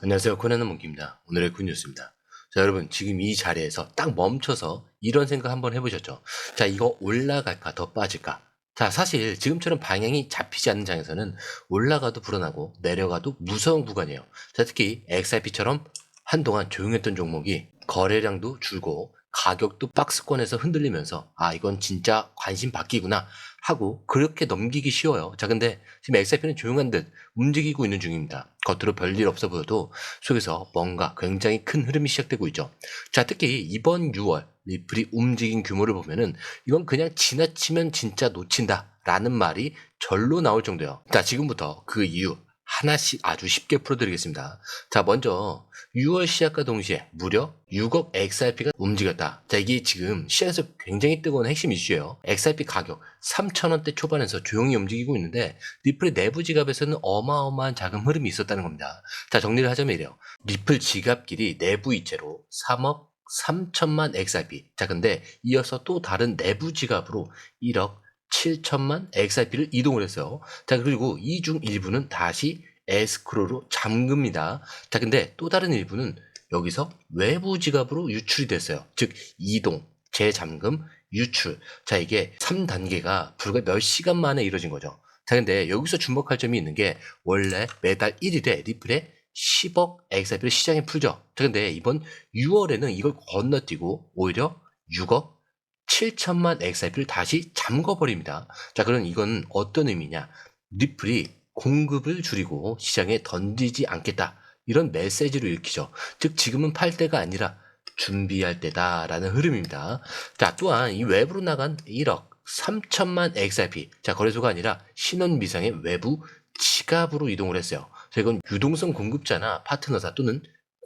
안녕하세요. 코난의 몽키입니다. 오늘의 굿뉴스입니다. 자, 여러분, 지금 이 자리에서 딱 멈춰서 이런 생각 한번 해보셨죠? 자, 이거 올라갈까, 더 빠질까? 자, 사실 지금처럼 방향이 잡히지 않는 장에서는 올라가도 불어나고 내려가도 무서운 구간이에요. 자, 특히 XRP처럼 한동안 조용했던 종목이 거래량도 줄고 가격도 박스권에서 흔들리면서 이건 진짜 관심 바뀌구나 하고 그렇게 넘기기 쉬워요. 자, 근데 지금 XRP는 조용한 듯 움직이고 있는 중입니다. 겉으로 별일 없어 보여도 속에서 뭔가 굉장히 큰 흐름이 시작되고 있죠. 자, 특히 이번 6월 리플이 움직인 규모를 보면은 이건 그냥 지나치면 진짜 놓친다 라는 말이 절로 나올 정도예요. 자, 지금부터 그 이유 하나씩 아주 쉽게 풀어드리겠습니다. 자, 먼저 6월 시작과 동시에 무려 6억 XRP가 움직였다. 자, 이게 지금 시장에서 굉장히 뜨거운 핵심 이슈예요. XRP 가격 3,000원대 초반에서 조용히 움직이고 있는데 리플의 내부 지갑에서는 어마어마한 자금 흐름이 있었다는 겁니다. 자, 정리를 하자면 이래요. 리플 지갑끼리 내부 이체로 3억 3천만 XRP. 자, 근데 이어서 또 다른 내부 지갑으로 1억 7천만 XRP를 이동을 했어요. 자, 그리고 이 중 일부는 다시 에스크로로 잠깁니다. 자, 근데 또 다른 일부는 여기서 외부 지갑으로 유출이 됐어요. 즉, 이동, 재잠금, 유출. 자, 이게 3단계가 불과 몇 시간 만에 이루어진 거죠. 자, 근데 여기서 주목할 점이 있는 게 원래 매달 1일에 리플에 10억 XRP를 시장에 풀죠. 자, 근데 이번 6월에는 이걸 건너뛰고 오히려 6억 7천만 XRP를 다시 잠궈버립니다. 자, 그럼 이건 어떤 의미냐? 리플이 공급을 줄이고 시장에 던지지 않겠다. 이런 메시지로 읽히죠. 즉, 지금은 팔 때가 아니라 준비할 때다라는 흐름입니다. 자, 또한 이 외부로 나간 1억 3천만 XRP. 자, 거래소가 아니라 신원 미상의 외부 지갑으로 이동을 했어요. 자, 이건 유동성 공급자나 파트너사 또는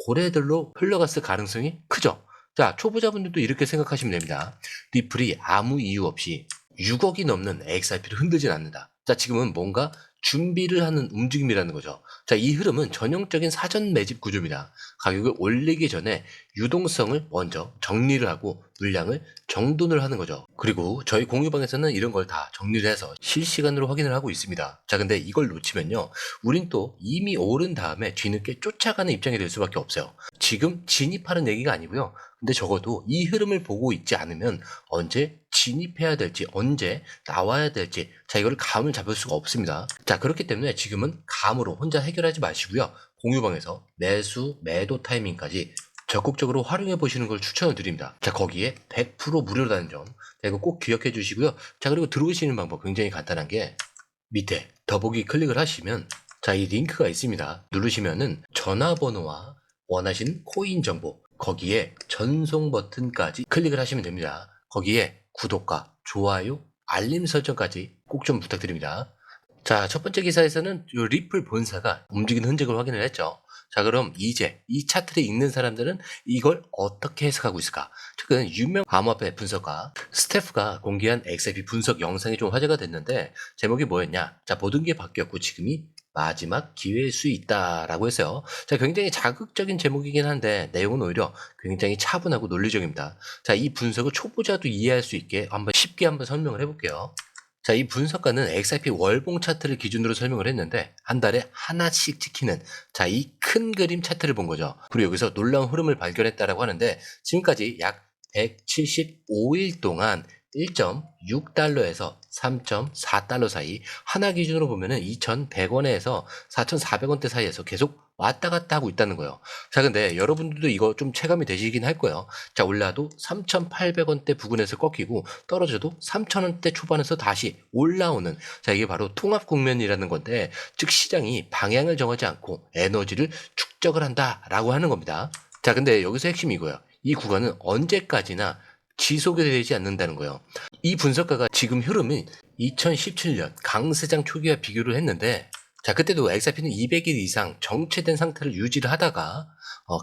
고래들로 흘러갔을 가능성이 크죠. 자, 초보자분들도 이렇게 생각하시면 됩니다. 리플이 아무 이유 없이 6억이 넘는 XRP를 흔들진 않는다. 자, 지금은 뭔가 준비를 하는 움직임이라는 거죠. 자, 이 흐름은 전형적인 사전 매집 구조입니다. 가격을 올리기 전에 유동성을 먼저 정리를 하고 물량을 정돈을 하는 거죠. 그리고 저희 공유방에서는 이런 걸 다 정리를 해서 실시간으로 확인을 하고 있습니다. 자, 근데 이걸 놓치면요, 우린 또 이미 오른 다음에 뒤늦게 쫓아가는 입장이 될 수밖에 없어요. 지금 진입하는 얘기가 아니고요. 근데 적어도 이 흐름을 보고 있지 않으면 언제 진입해야 될지, 언제 나와야 될지, 자, 이거를 감을 잡을 수가 없습니다. 자, 그렇기 때문에 지금은 감으로 혼자 해결하지 마시고요. 공유방에서 매수, 매도 타이밍까지 적극적으로 활용해 보시는 걸 추천을 드립니다. 자, 거기에 100% 무료라는 점, 자, 이거 꼭 기억해 주시고요. 자, 그리고 들어오시는 방법 굉장히 간단한 게 밑에 더보기 클릭을 하시면 자, 이 링크가 있습니다. 누르시면은 전화번호와 원하시는 코인 정보, 거기에 전송 버튼까지 클릭을 하시면 됩니다. 거기에 구독과 좋아요, 알림 설정까지 꼭 좀 부탁드립니다. 자, 첫 번째 기사에서는 이 리플 본사가 움직이는 흔적을 확인을 했죠. 자, 그럼 이제 이 차트를 읽는 사람들은 이걸 어떻게 해석하고 있을까? 최근 유명 암호화폐 분석가 스태프가 공개한 XRP 분석 영상이 좀 화제가 됐는데 제목이 뭐였냐? 자, 모든 게 바뀌었고 지금이 마지막 기회일 수 있다라고 했어요. 자, 굉장히 자극적인 제목이긴 한데 내용은 오히려 굉장히 차분하고 논리적입니다. 자, 이 분석을 초보자도 이해할 수 있게 쉽게 한번 설명을 해볼게요. 자, 이 분석가는 XRP 월봉 차트를 기준으로 설명을 했는데 한 달에 하나씩 찍히는 자, 이 큰 그림 차트를 본 거죠. 그리고 여기서 놀라운 흐름을 발견했다라고 하는데 지금까지 약 175일 동안 1.6달러에서 3.4달러 사이, 하나 기준으로 보면은 2,100원에서 4,400원대 사이에서 계속 왔다 갔다 하고 있다는 거예요. 자, 근데 여러분들도 이거 좀 체감이 되시긴 할 거예요. 자, 올라도 3,800원대 부근에서 꺾이고 떨어져도 3,000원대 초반에서 다시 올라오는, 자, 이게 바로 통합 국면이라는 건데, 즉 시장이 방향을 정하지 않고 에너지를 축적을 한다라고 하는 겁니다. 자, 근데 여기서 핵심이 이거예요. 이 구간은 언제까지나 지속이 되지 않는다는 거예요. 이 분석가가 지금 흐름이 2017년 강세장 초기와 비교를 했는데, 자, 그때도 XRP는 200일 이상 정체된 상태를 유지를 하다가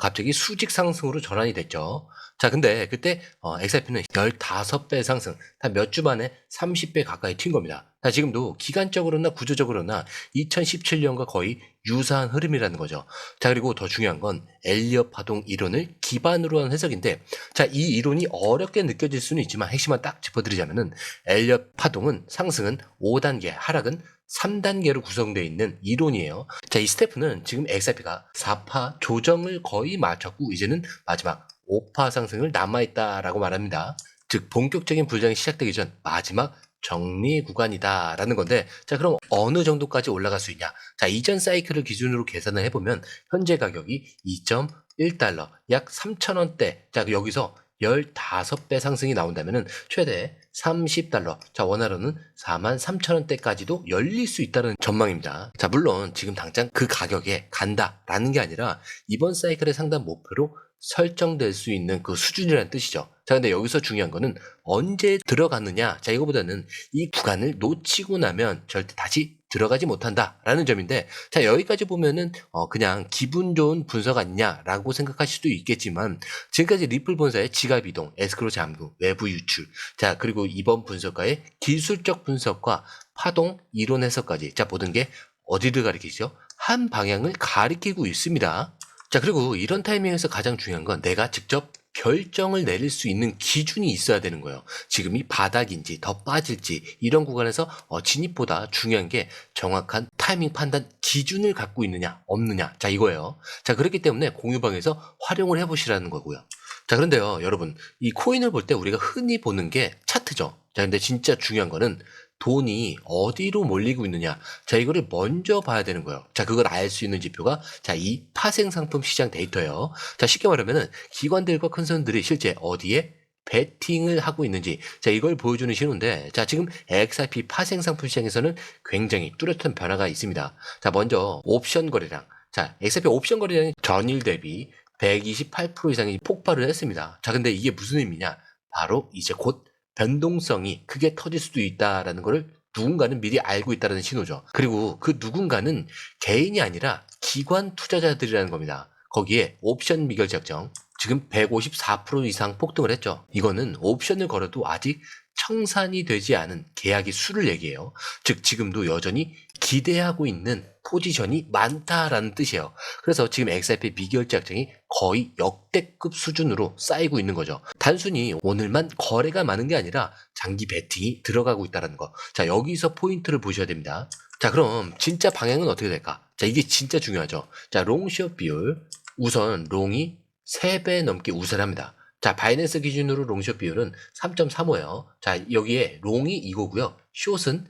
갑자기 수직 상승으로 전환이 됐죠. 자, 근데 그때 XRP는 15배 상승, 단 몇 주 만에 30배 가까이 튄 겁니다. 자, 지금도 기간적으로나 구조적으로나 2017년과 거의 유사한 흐름이라는 거죠. 자, 그리고 더 중요한 건 엘리엇 파동 이론을 기반으로 한 해석인데, 자, 이 이론이 어렵게 느껴질 수는 있지만 핵심만 딱 짚어드리자면은 엘리엇 파동은 상승은 5단계, 하락은 3단계로 구성되어 있는 이론이에요. 자, 이 스태프는 지금 XRP가 4파 조정을 거의 마쳤고 이제는 마지막 5파 상승을 남아있다라고 말합니다. 즉 본격적인 불장이 시작되기 전 마지막 정리 구간이다라는 건데, 자, 그럼 어느 정도까지 올라갈 수 있냐? 자, 이전 사이클을 기준으로 계산을 해보면 현재 가격이 2.1달러, 약 3,000원대. 자, 여기서 15배 상승이 나온다면은 최대 30달러. 자, 원화로는 43,000원대까지도 열릴 수 있다는 전망입니다. 자, 물론 지금 당장 그 가격에 간다라는 게 아니라 이번 사이클의 상단 목표로 설정될 수 있는 그 수준이라는 뜻이죠. 자, 근데 여기서 중요한 거는 언제 들어갔느냐. 자, 이거보다는 이 구간을 놓치고 나면 절대 다시 들어가지 못한다라는 점인데, 자, 여기까지 보면은 그냥 기분 좋은 분석 아니냐라고 생각하실 수도 있겠지만, 지금까지 리플 본사의 지갑 이동, 에스크로 잠금, 외부 유출, 자, 그리고 이번 분석가의 기술적 분석과 파동 이론 해석까지, 자, 모든 게 어디를 가리키죠? 한 방향을 가리키고 있습니다. 자, 그리고 이런 타이밍에서 가장 중요한 건 내가 직접 결정을 내릴 수 있는 기준이 있어야 되는 거예요. 지금이 바닥인지 더 빠질지 이런 구간에서 진입보다 중요한 게 정확한 타이밍 판단 기준을 갖고 있느냐 없느냐, 자, 이거예요. 자, 그렇기 때문에 공유방에서 활용을 해보시라는 거고요. 자, 그런데요 여러분, 이 코인을 볼 때 우리가 흔히 보는 게 차트죠. 자, 근데 진짜 중요한 거는 돈이 어디로 몰리고 있느냐. 자, 이거를 먼저 봐야 되는 거예요. 자, 그걸 알 수 있는 지표가, 자, 이 파생상품 시장 데이터예요. 자, 쉽게 말하면은 기관들과 큰 손들이 실제 어디에 베팅을 하고 있는지, 자, 이걸 보여주는 신호인데, 자, 지금 XRP 파생상품 시장에서는 굉장히 뚜렷한 변화가 있습니다. 자, 먼저 옵션 거래량. 자, XRP 옵션 거래량이 전일 대비 128% 이상이 폭발을 했습니다. 자, 근데 이게 무슨 의미냐? 바로 이제 곧 변동성이 크게 터질 수도 있다라는 것을 누군가는 미리 알고 있다는 신호죠. 그리고 그 누군가는 개인이 아니라 기관 투자자들이라는 겁니다. 거기에 옵션 미결제약정 지금 154% 이상 폭등을 했죠. 이거는 옵션을 걸어도 아직 청산이 되지 않은 계약의 수를 얘기해요. 즉 지금도 여전히 기대하고 있는 포지션이 많다라는 뜻이에요. 그래서 지금 XRP 미결제약정이 거의 역대급 수준으로 쌓이고 있는 거죠. 단순히 오늘만 거래가 많은 게 아니라 장기 베팅이 들어가고 있다는 거. 자, 여기서 포인트를 보셔야 됩니다. 자, 그럼 진짜 방향은 어떻게 될까? 자, 이게 진짜 중요하죠. 자, 롱숏 비율. 우선 롱이 3배 넘게 우세합니다. 자, 바이낸스 기준으로 롱숏 비율은 3.35예요. 자, 여기에 롱이 이거고요. 숏은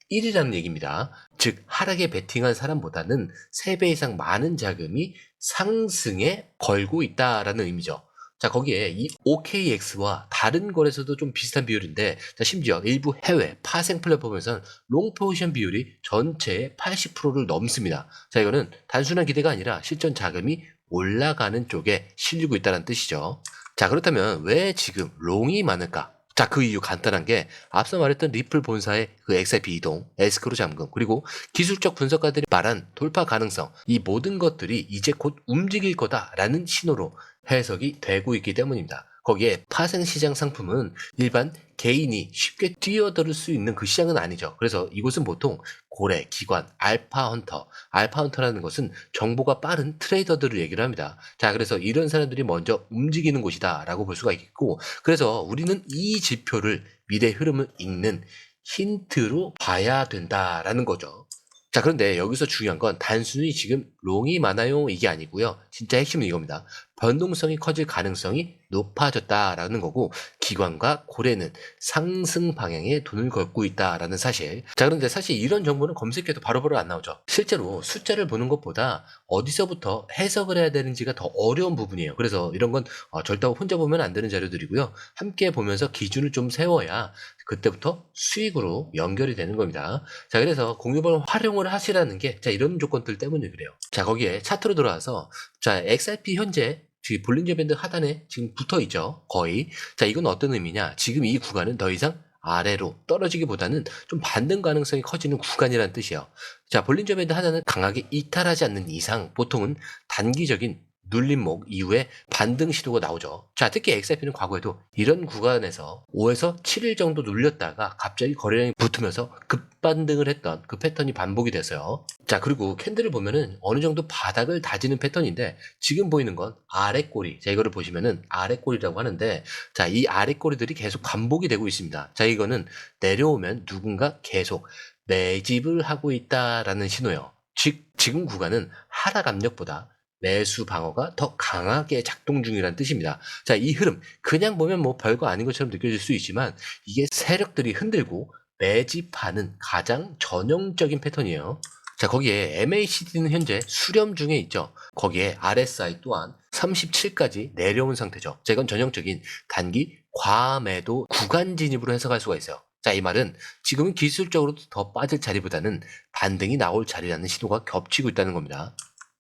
1이라는 얘기입니다. 즉 하락에 베팅한 사람보다는 3배 이상 많은 자금이 상승에 걸고 있다라는 의미죠. 자, 거기에 이 OKX와 다른 거래소도 좀 비슷한 비율인데, 자, 심지어 일부 해외 파생 플랫폼에서는 롱 포지션 비율이 전체의 80%를 넘습니다. 자, 이거는 단순한 기대가 아니라 실전 자금이 올라가는 쪽에 실리고 있다는 뜻이죠. 자, 그렇다면 왜 지금 롱이 많을까? 자, 그 이유 간단한 게 앞서 말했던 리플 본사의 그 XRP 이동, 에스크로 잠금, 그리고 기술적 분석가들이 말한 돌파 가능성, 이 모든 것들이 이제 곧 움직일 거다라는 신호로 해석이 되고 있기 때문입니다. 거기에 파생시장 상품은 일반 개인이 쉽게 뛰어들 수 있는 그 시장은 아니죠. 그래서 이곳은 보통 고래, 기관, 알파헌터라는 것은 정보가 빠른 트레이더들을 얘기를 합니다. 자, 그래서 이런 사람들이 먼저 움직이는 곳이다 라고 볼 수가 있겠고, 그래서 우리는 이 지표를 미래 흐름을 읽는 힌트로 봐야 된다라는 거죠. 자, 그런데 여기서 중요한 건 단순히 지금 롱이 많아요 이게 아니고요. 진짜 핵심은 이겁니다. 변동성이 커질 가능성이 높아졌다라는 거고, 기관과 고래는 상승 방향에 돈을 걷고 있다라는 사실. 자, 그런데 사실 이런 정보는 검색해도 바로바로 안 나오죠. 실제로 숫자를 보는 것보다 어디서부터 해석을 해야 되는지가 더 어려운 부분이에요. 그래서 이런 건 절대 혼자 보면 안 되는 자료들이고요. 함께 보면서 기준을 좀 세워야 그때부터 수익으로 연결이 되는 겁니다. 자, 그래서 공유방을 활용을 하시라는 게, 자, 이런 조건들 때문에 그래요. 자, 거기에 차트로 들어와서, 자, XRP 현재 지금 볼린저 밴드 하단에 지금 붙어 있죠. 거의. 자, 이건 어떤 의미냐? 지금 이 구간은 더 이상 아래로 떨어지기보다는 좀 반등 가능성이 커지는 구간이라는 뜻이에요. 자, 볼린저 밴드 하단을 강하게 이탈하지 않는 이상 보통은 단기적인 눌림목 이후에 반등 시도가 나오죠. 자, 특히 XRP는 과거에도 이런 구간에서 5에서 7일 정도 눌렸다가 갑자기 거래량이 붙으면서 급반등을 했던 그 패턴이 반복이 됐어요. 자, 그리고 캔들을 보면은 어느 정도 바닥을 다지는 패턴인데, 지금 보이는 건 아래 꼬리. 자, 이거를 보시면은 아래 꼬리라고 하는데, 자, 이 아래 꼬리들이 계속 반복이 되고 있습니다. 자, 이거는 내려오면 누군가 계속 매집을 하고 있다라는 신호예요. 즉 지금 구간은 하락 압력보다 매수 방어가 더 강하게 작동 중이라는 뜻입니다. 자, 이 흐름 그냥 보면 뭐 별거 아닌 것처럼 느껴질 수 있지만 이게 세력들이 흔들고 매집하는 가장 전형적인 패턴이에요. 자, 거기에 MACD는 현재 수렴 중에 있죠. 거기에 RSI 또한 37까지 내려온 상태죠. 자, 이건 전형적인 단기 과매도 구간 진입으로 해석할 수가 있어요. 자, 이 말은 지금은 기술적으로도 더 빠질 자리보다는 반등이 나올 자리라는 신호가 겹치고 있다는 겁니다.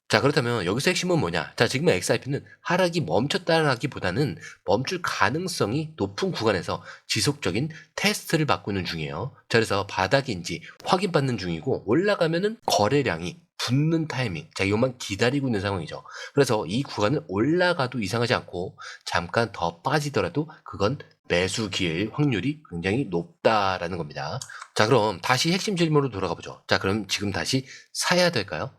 자, 그렇다면 여기서 핵심은 뭐냐? 자, 지금 XRP는 하락이 멈췄다라기보다는 멈출 가능성이 높은 구간에서 지속적인 테스트를 받고 있는 중이에요. 자, 그래서 바닥인지 확인받는 중이고 올라가면은 거래량이 붙는 타이밍. 자, 이것만 기다리고 있는 상황이죠. 그래서 이 구간은 올라가도 이상하지 않고 잠깐 더 빠지더라도 그건 매수 기회일 확률이 굉장히 높다라는 겁니다. 자, 그럼 다시 핵심 질문으로 돌아가 보죠. 자, 그럼 지금 다시 사야 될까요?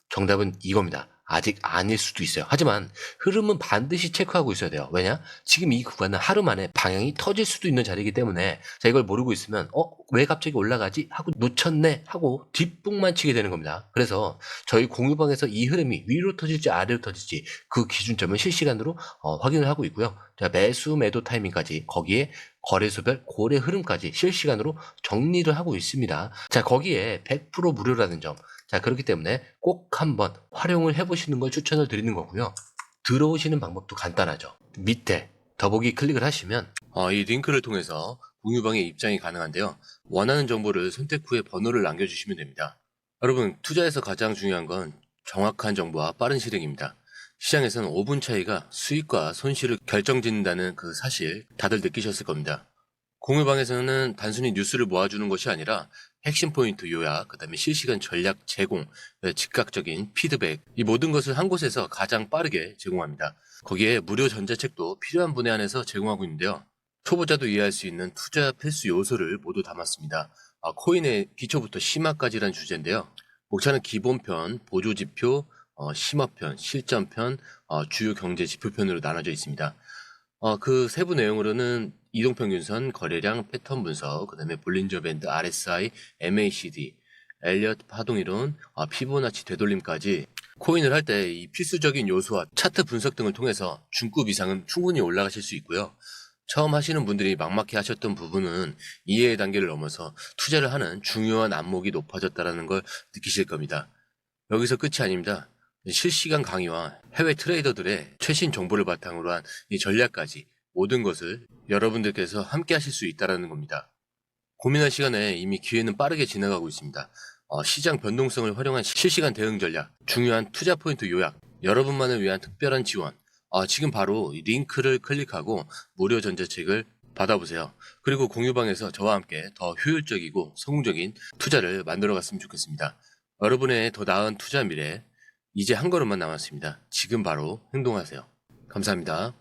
정답은 이겁니다. 아직 아닐 수도 있어요. 하지만 흐름은 반드시 체크하고 있어야 돼요. 왜냐? 지금 이 구간은 하루 만에 방향이 터질 수도 있는 자리이기 때문에 자, 이걸 모르고 있으면 왜 갑자기 올라가지? 하고 놓쳤네? 하고 뒷북만 치게 되는 겁니다. 그래서 저희 공유방에서 이 흐름이 위로 터질지 아래로 터질지 그 기준점을 실시간으로 확인을 하고 있고요. 자, 매수 매도 타이밍까지 거기에 거래소별 고래 흐름까지 실시간으로 정리를 하고 있습니다. 자, 거기에 100% 무료라는 점. 자, 그렇기 때문에 꼭 한번 활용을 해보시는 걸 추천을 드리는 거고요. 들어오시는 방법도 간단하죠. 밑에 더보기 클릭을 하시면 이 링크를 통해서 공유방에 입장이 가능한데요. 원하는 정보를 선택 후에 번호를 남겨주시면 됩니다. 여러분, 투자에서 가장 중요한 건 정확한 정보와 빠른 실행입니다. 시장에서는 5분 차이가 수익과 손실을 결정짓는다는 그 사실 다들 느끼셨을 겁니다. 공유방에서는 단순히 뉴스를 모아주는 것이 아니라 핵심 포인트 요약, 그 다음에 실시간 전략 제공, 즉각적인 피드백, 이 모든 것을 한 곳에서 가장 빠르게 제공합니다. 거기에 무료 전자책도 필요한 분에 한해서 제공하고 있는데요. 초보자도 이해할 수 있는 투자 필수 요소를 모두 담았습니다. 코인의 기초부터 심화까지란 주제인데요. 목차는 기본편, 보조지표, 심화편, 실전편, 주요 경제 지표편으로 나눠져 있습니다. 그 세부 내용으로는 이동평균선, 거래량, 패턴 분석, 그 다음에 볼린저 밴드, RSI, MACD, 엘리엇 파동이론, 피보나치 되돌림까지 코인을 할 때 이 필수적인 요소와 차트 분석 등을 통해서 중급 이상은 충분히 올라가실 수 있고요. 처음 하시는 분들이 막막해 하셨던 부분은 이해의 단계를 넘어서 투자를 하는 중요한 안목이 높아졌다는 걸 느끼실 겁니다. 여기서 끝이 아닙니다. 실시간 강의와 해외 트레이더들의 최신 정보를 바탕으로 한 이 전략까지 모든 것을 여러분들께서 함께 하실 수 있다는 겁니다. 고민할 시간에 이미 기회는 빠르게 지나가고 있습니다. 시장 변동성을 활용한 실시간 대응 전략, 중요한 투자 포인트 요약, 여러분만을 위한 특별한 지원, 지금 바로 이 링크를 클릭하고 무료 전자책을 받아보세요. 그리고 공유방에서 저와 함께 더 효율적이고 성공적인 투자를 만들어갔으면 좋겠습니다. 여러분의 더 나은 투자 미래, 이제 한 걸음만 남았습니다. 지금 바로 행동하세요. 감사합니다.